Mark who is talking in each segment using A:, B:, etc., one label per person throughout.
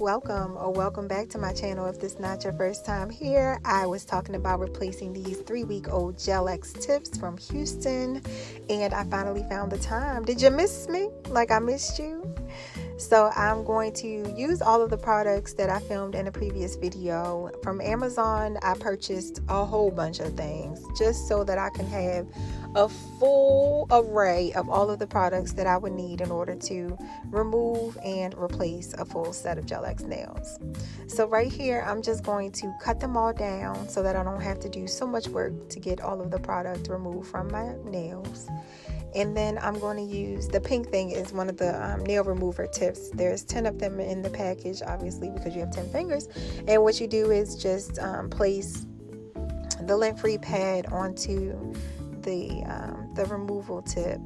A: welcome or welcome back to my channel. If this is not your first time here, I was talking about replacing these 3-week-old Gel-X tips from Houston, and I finally found the time. Did you miss me like I missed you? So I'm going to use all of the products that I filmed in a previous video. From Amazon, I purchased a whole bunch of things just so that I can have a full array of all of the products that I would need in order to remove and replace a full set of Gel-X nails. So right here, I'm just going to cut them all down so that I don't have to do so much work to get all of the product removed from my nails. And then I'm going to use the pink thing is one of the nail remover tips. There's 10 of them in the package, obviously, because you have 10 fingers. And what you do is just place the lint-free pad onto the removal tip.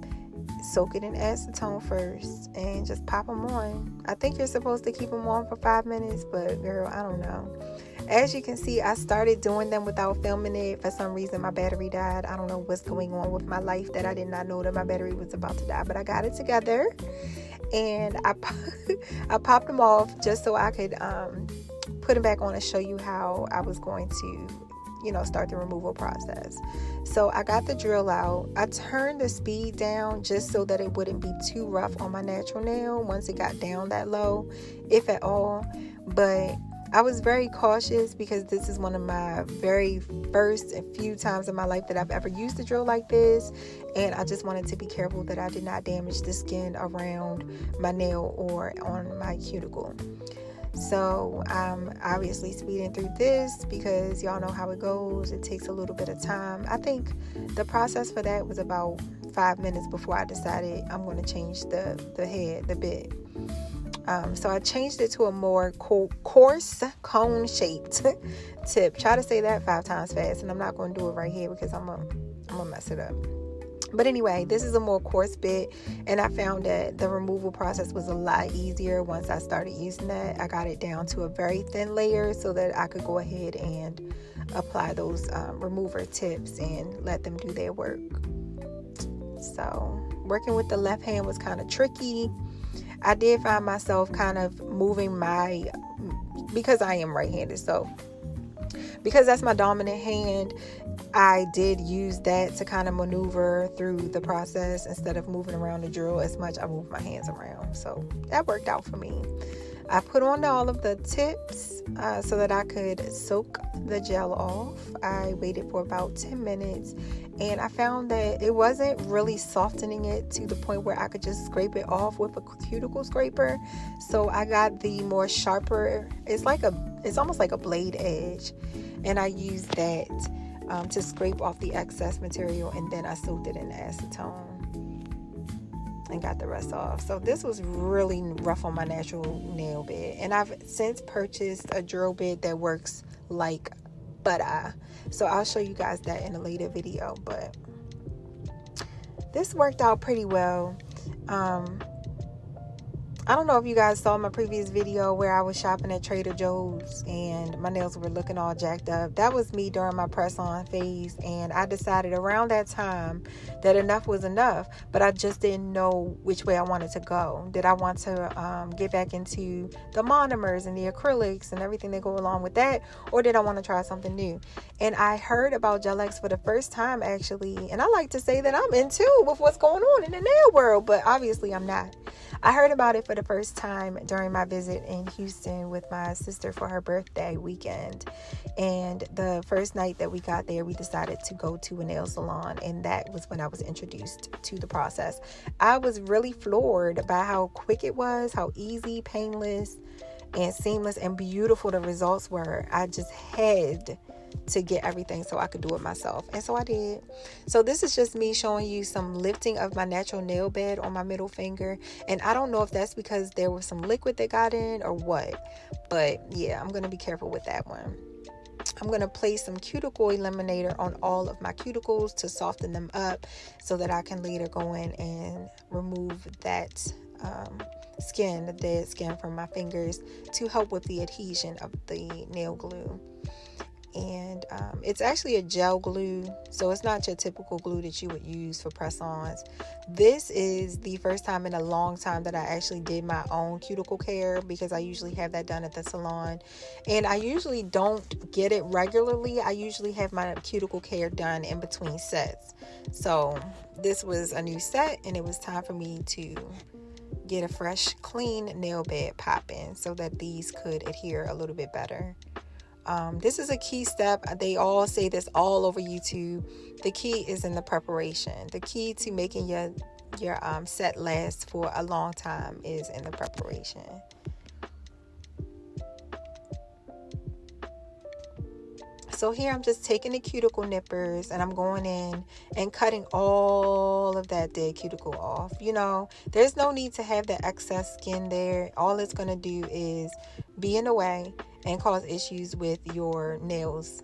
A: Soak it in acetone first and just pop them on. I think you're supposed to keep them on for 5 minutes, but girl, I don't know. As you can see, I started doing them without filming it. For some reason, my battery died. I don't know what's going on with my life that I did not know that my battery was about to die, but I got it together. And I popped them off just so I could put them back on and show you how I was going to, start the removal process. So I got the drill out. I turned the speed down just so that it wouldn't be too rough on my natural nail once it got down that low, if at all. But I was very cautious because this is one of my very first and few times in my life that I've ever used a drill like this. And I just wanted to be careful that I did not damage the skin around my nail or on my cuticle. So I'm obviously speeding through this because y'all know how it goes. It takes a little bit of time. I think the process for that was about 5 minutes before I decided I'm going to change the bit. So I changed it to a more coarse cone-shaped tip. Try to say that 5 times fast, and I'm not going to do it right here because I'm gonna mess it up. But anyway, this is a more coarse bit, and I found that the removal process was a lot easier once I started using that. I got it down to a very thin layer so that I could go ahead and apply those remover tips and let them do their work. So working with the left hand was kind of tricky. I did find myself kind of moving because I am right-handed, so because that's my dominant hand, I did use that to kind of maneuver through the process. Instead of moving around the drill as much, I moved my hands around, so that worked out for me. I put on all of the tips so that I could soak the gel off. I waited for about 10 minutes, and I found that it wasn't really softening it to the point where I could just scrape it off with a cuticle scraper. So I got the more sharper, it's almost like a blade edge, and I used that to scrape off the excess material, and then I soaked it in acetone and got the rest off. So this was really rough on my natural nail bed, and I've since purchased a drill bit that works like butter, so I'll show you guys that in a later video. But this worked out pretty well. I don't know if you guys saw my previous video where I was shopping at Trader Joe's and my nails were looking all jacked up. That was me during my press-on phase, and I decided around that time that enough was enough, but I just didn't know which way I wanted to go. Did I want to get back into the monomers and the acrylics and everything that go along with that, or did I want to try something new? And I heard about Gel-X for the first time, actually, and I like to say that I'm in tune with what's going on in the nail world, but obviously I'm not. I heard about it for the first time during my visit in Houston with my sister for her birthday weekend. And the first night that we got there, we decided to go to a nail salon, and that was when I was introduced to the process. I was really floored by how quick it was, how easy, painless, and seamless and beautiful the results were. I just had to get everything so I could do it myself, and so I did. So this is just me showing you some lifting of my natural nail bed on my middle finger, and I don't know if that's because there was some liquid that got in or what, but yeah, I'm gonna be careful with that one. I'm going to place some cuticle eliminator on all of my cuticles to soften them up so that I can later go in and remove that the dead skin from my fingers to help with the adhesion of the nail glue. And it's actually a gel glue, so it's not your typical glue that you would use for press-ons. This is the first time in a long time that I actually did my own cuticle care, because I usually have that done at the salon, and I usually don't get it regularly. I usually have my cuticle care done in between sets. So this was a new set, and it was time for me to get a fresh, clean nail bed popping so that these could adhere a little bit better. This is a key step. They all say this all over YouTube. The key is in the preparation. The key to making your set last for a long time is in the preparation. So here I'm just taking the cuticle nippers and I'm going in and cutting all of that dead cuticle off. You know, there's no need to have that excess skin there. All it's going to do is be in the way and cause issues with your nails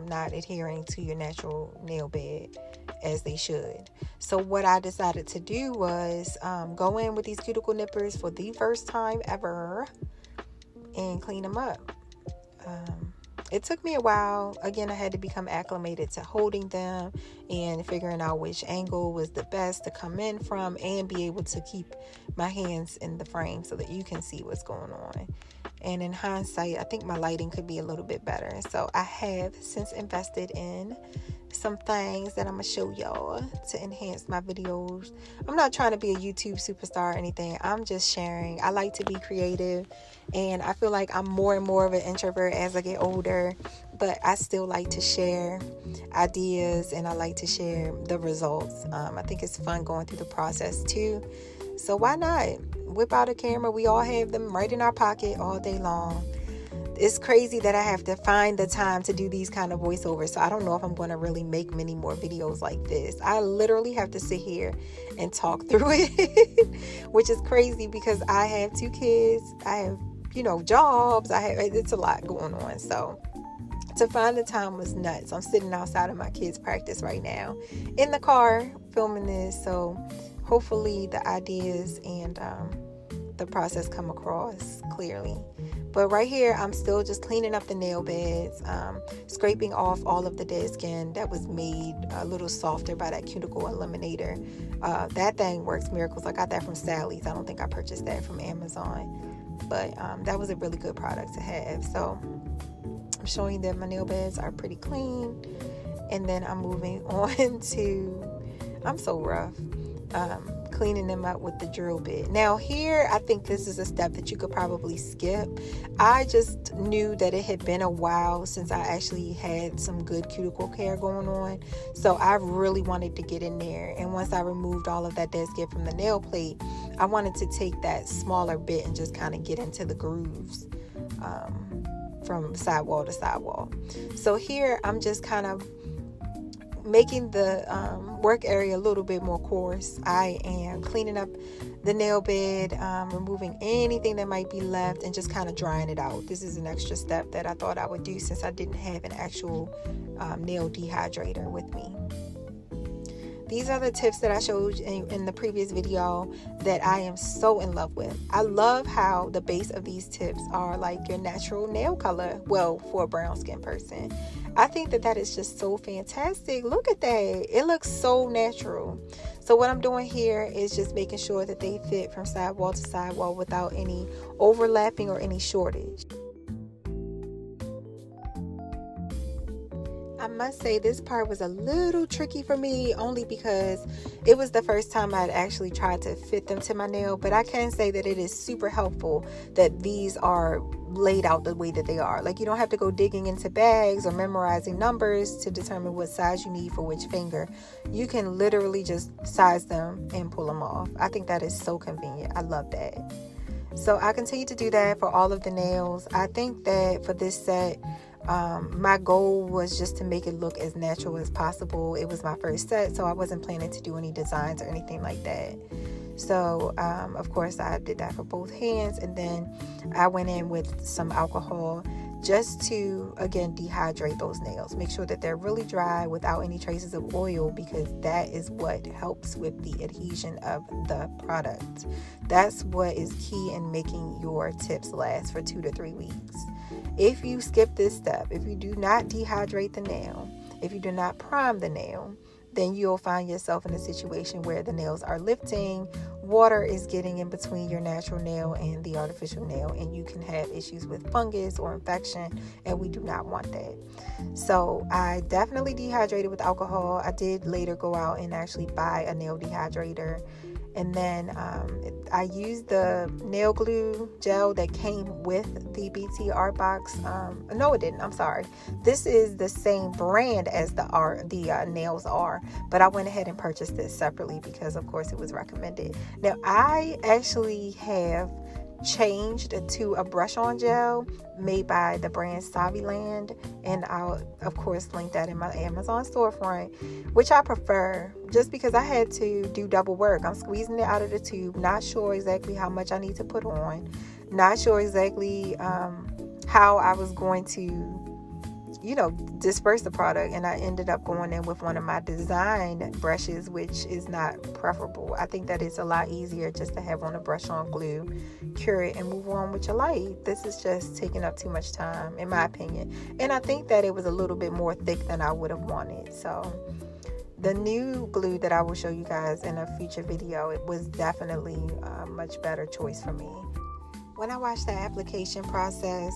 A: not adhering to your natural nail bed as they should. So what I decided to do was go in with these cuticle nippers for the first time ever and clean them up. It took me a while. Again, I had to become acclimated to holding them and figuring out which angle was the best to come in from and be able to keep my hands in the frame so that you can see what's going on. And in hindsight, I think my lighting could be a little bit better. So I have since invested in some things that I'm going to show y'all to enhance my videos. I'm not trying to be a YouTube superstar or anything. I'm just sharing. I like to be creative, and I feel like I'm more and more of an introvert as I get older, but I still like to share ideas and I like to share the results. I think it's fun going through the process too. So why not whip out a camera? We all have them right in our pocket all day long. It's crazy that I have to find the time to do these kind of voiceovers. So I don't know if I'm going to really make many more videos like this. I literally have to sit here and talk through it, which is crazy because I have 2 kids. I have, jobs. It's a lot going on. So to find the time was nuts. I'm sitting outside of my kids' practice right now in the car filming this. So hopefully the ideas and the process come across clearly. But right here, I'm still just cleaning up the nail beds, scraping off all of the dead skin that was made a little softer by that cuticle eliminator. That thing works miracles. I got that from Sally's. I don't think I purchased that from Amazon. But that was a really good product to have. So I'm showing that my nail beds are pretty clean. And then I'm moving on to, I'm so rough. Cleaning them up with the drill bit. Now here, I think this is a step that you could probably skip. I just knew that it had been a while since I actually had some good cuticle care going on. So I really wanted to get in there. And once I removed all of that dead skin from the nail plate, I wanted to take that smaller bit and just kind of get into the grooves from sidewall to sidewall. So here, I'm just kind of making the work area a little bit more coarse. I am cleaning up the nail bed, removing anything that might be left and just kind of drying it out. This is an extra step that I thought I would do since I didn't have an actual nail dehydrator with me. These are the tips that I showed in the previous video that I am so in love with. I love how the base of these tips are like your natural nail color. Well, for a brown skin person. I think that is just so fantastic. Look at that. It looks so natural. So what I'm doing here is just making sure that they fit from sidewall to sidewall without any overlapping or any shortage. I must say this part was a little tricky for me only because it was the first time I'd actually tried to fit them to my nail, but I can say that it is super helpful that these are laid out the way that they are. Like, you don't have to go digging into bags or memorizing numbers to determine what size you need for which finger. You can literally just size them and pull them off. I think that is so convenient. I love that. So I continue to do that for all of the nails. I think that for this set, my goal was just to make it look as natural as possible. It was my first set, so I wasn't planning to do any designs or anything like that. So of course I did that for both hands, and then I went in with some alcohol just to again dehydrate those nails, make sure that they're really dry without any traces of oil, because that is what helps with the adhesion of the product. That's what is key in making your tips last for 2 to 3 weeks. If you skip this step, if you do not dehydrate the nail, if you do not prime the nail, then you'll find yourself in a situation where the nails are lifting, water is getting in between your natural nail and the artificial nail, and you can have issues with fungus or infection, and we do not want that. So I definitely dehydrated with alcohol. I did later go out and actually buy a nail dehydrator. And then I used the nail glue gel that came with the BTArtbox. No, it didn't. I'm sorry. This is the same brand as the nails are, but I went ahead and purchased this separately because, of course, it was recommended. Now, I actually have changed to a brush-on gel made by the brand Saviland, and I'll of course link that in my Amazon storefront, which I prefer just because I had to do double work. I'm squeezing it out of the tube, not sure exactly how much I need to put on, not sure exactly how I was going to disperse the product, and I ended up going in with one of my design brushes, which is not preferable. I think that it's a lot easier just to have on a brush on glue, cure it, and move on with your life. This is just taking up too much time, in my opinion, and I think that it was a little bit more thick than I would have wanted. So the new glue that I will show you guys in a future video, it was definitely a much better choice for me. When I watched the application process,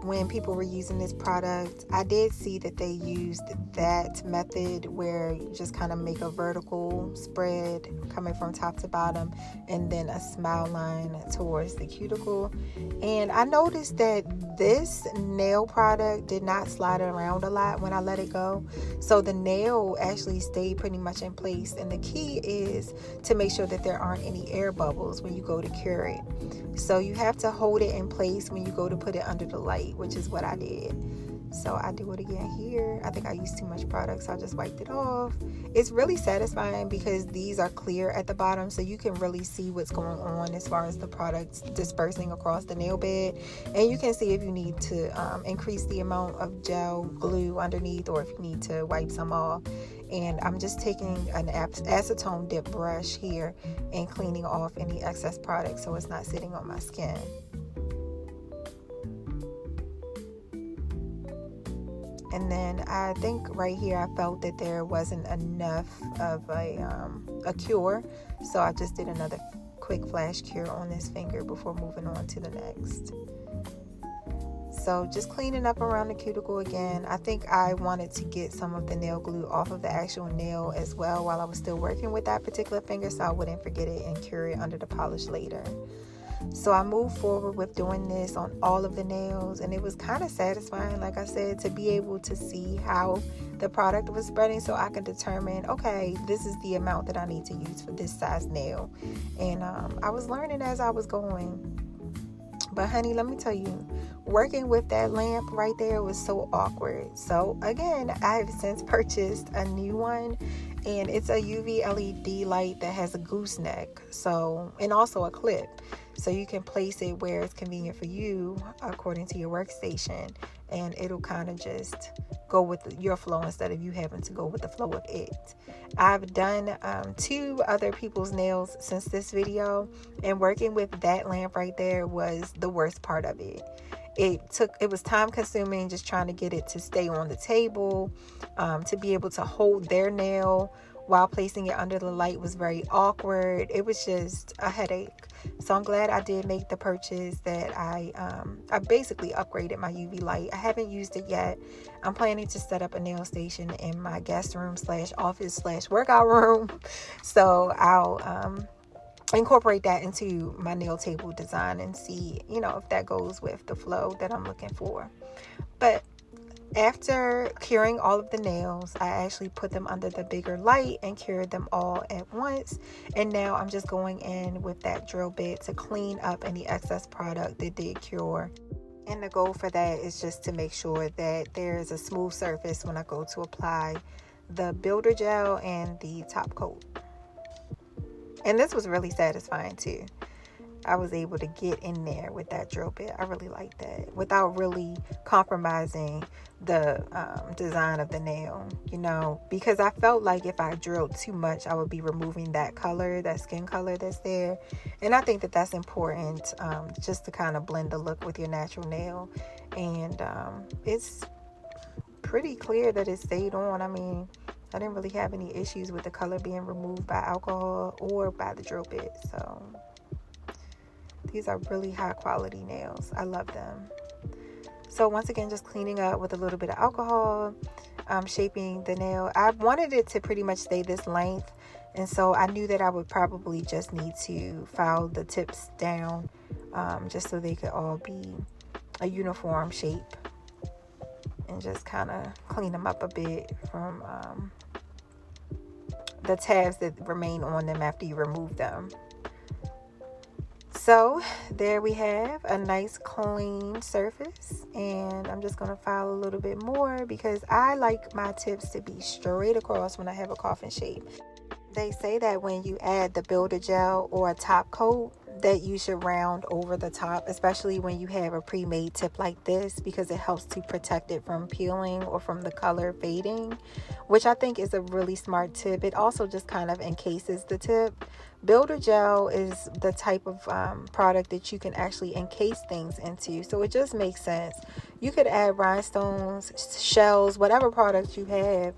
A: when people were using this product, I did see that they used that method where you just kind of make a vertical spread coming from top to bottom and then a smile line towards the cuticle. And I noticed that this nail product did not slide around a lot when I let it go. So the nail actually stayed pretty much in place. And the key is to make sure that there aren't any air bubbles when you go to cure it. So you have to hold it in place when you go to put it under the light, which is what I did. So I do it again here. I think I used too much product, so I just wiped it off. It's really satisfying because these are clear at the bottom, so you can really see what's going on as far as the products dispersing across the nail bed. And you can see if you need to increase the amount of gel glue underneath, or if you need to wipe some off. And I'm just taking an acetone dip brush here and cleaning off any excess product so it's not sitting on my skin. And then I think right here I felt that there wasn't enough of a cure, so I just did another quick flash cure on this finger before moving on to the next. So just cleaning up around the cuticle again. I think I wanted to get some of the nail glue off of the actual nail as well while I was still working with that particular finger, so I wouldn't forget it and cure it under the polish later. So I moved forward with doing this on all of the nails, and it was kind of satisfying, like I said, to be able to see how the product was spreading so I can determine, okay, this is the amount that I need to use for this size nail. And I was learning as I was going. But honey, let me tell you, working with that lamp right there was so awkward. So again, I have since purchased a new one, and it's a UV LED light that has a gooseneck, and also a clip. So you can place it where it's convenient for you according to your workstation, and it'll kind of just go with your flow instead of you having to go with the flow of it. I've done 2 other people's nails since this video, and working with that lamp right there was the worst part of it. It was time consuming just trying to get it to stay on the table, to be able to hold their nail while placing it under the light was very awkward. It was just a headache. So I'm glad I did make the purchase that I basically upgraded my UV light. I haven't used it yet. I'm planning to set up a nail station in my guest room / office / workout room. So I'll incorporate that into my nail table design and see, if that goes with the flow that I'm looking for. But after curing all of the nails, I actually put them under the bigger light and cured them all at once. And now I'm just going in with that drill bit to clean up any excess product that did cure. And the goal for that is just to make sure that there is a smooth surface when I go to apply the builder gel and the top coat. And this was really satisfying too. I was able to get in there with that drill bit. I really like that without really compromising the design of the nail, you know, because I felt like if I drilled too much, I would be removing that color, that skin color that's there. And I think that that's important, just to kind of blend the look with your natural nail. And it's pretty clear that it stayed on. I mean, I didn't really have any issues with the color being removed by alcohol or by the drill bit. So these are really high quality nails. I love them. So once again, just cleaning up with a little bit of alcohol, shaping the nail. I wanted it to pretty much stay this length, and so I knew that I would probably just need to file the tips down, just so they could all be a uniform shape, and just kind of clean them up a bit from the tabs that remain on them after you remove them. So there we have a nice clean surface, and I'm just going to file a little bit more because I like my tips to be straight across when I have a coffin shape. They say that when you add the builder gel or a top coat, that you should round over the top, especially when you have a pre-made tip like this, because it helps to protect it from peeling or from the color fading, which I think is a really smart tip. It also just kind of encases the tip. Builder gel is the type of product that you can actually encase things into, so it just makes sense. You could add rhinestones, shells, whatever products you have,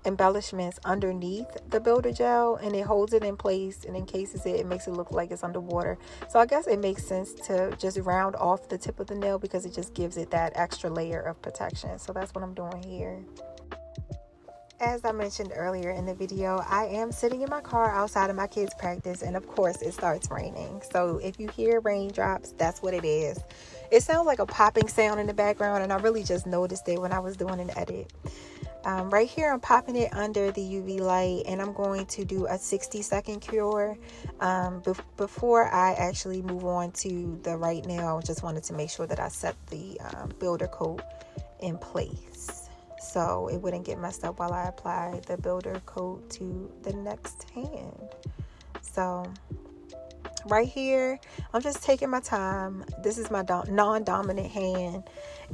A: embellishments underneath the builder gel, and it holds it in place and encases it. It makes it look like it's underwater. So I guess it makes sense to just round off the tip of the nail because it just gives it that extra layer of protection. So that's what I'm doing here. As I mentioned earlier in the video, I am sitting in my car outside of my kids' practice, and of course it starts raining. So if you hear raindrops, that's what it is. It sounds like a popping sound in the background, and I really just noticed it when I was doing an edit. Right here, I'm popping it under the UV light, and I'm going to do a 60-second cure. Before I actually move on to the right nail, I just wanted to make sure that I set the builder coat in place, so it wouldn't get messed up while I apply the builder coat to the next hand. So right here, I'm just taking my time. This is my non-dominant hand,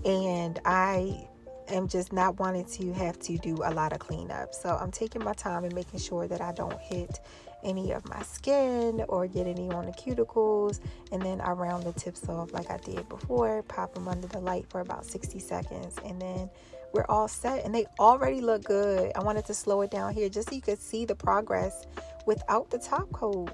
A: and I am just not wanting to have to do a lot of cleanup. So I'm taking my time and making sure that I don't hit any of my skin or get any on the cuticles, and then I round the tips off like I did before, pop them under the light for about 60 seconds, and then we're all set. And they already look good. I wanted to slow it down here just so you could see the progress without the top coat.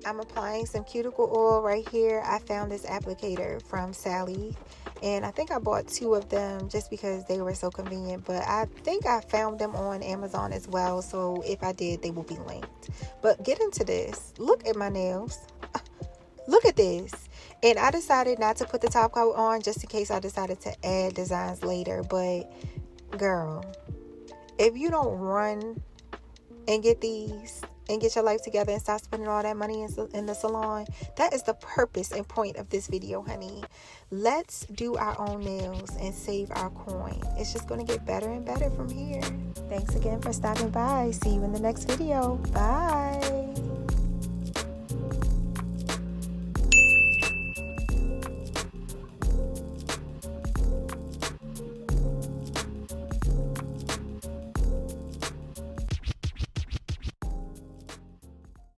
A: I'm applying some cuticle oil right here. I found this applicator from Sally, and I think I bought 2 of them just because they were so convenient, but I think I found them on Amazon as well, so if I did, they will be linked. But get into this. Look at my nails. Look at this. And I decided not to put the top coat on just in case I decided to add designs later, but girl, if you don't run and get these and get your life together and stop spending all that money in the salon, that is the purpose and point of this video, honey. Let's do our own nails and save our coin. It's just going to get better and better from here. Thanks again for stopping by. See you in the next video. Bye.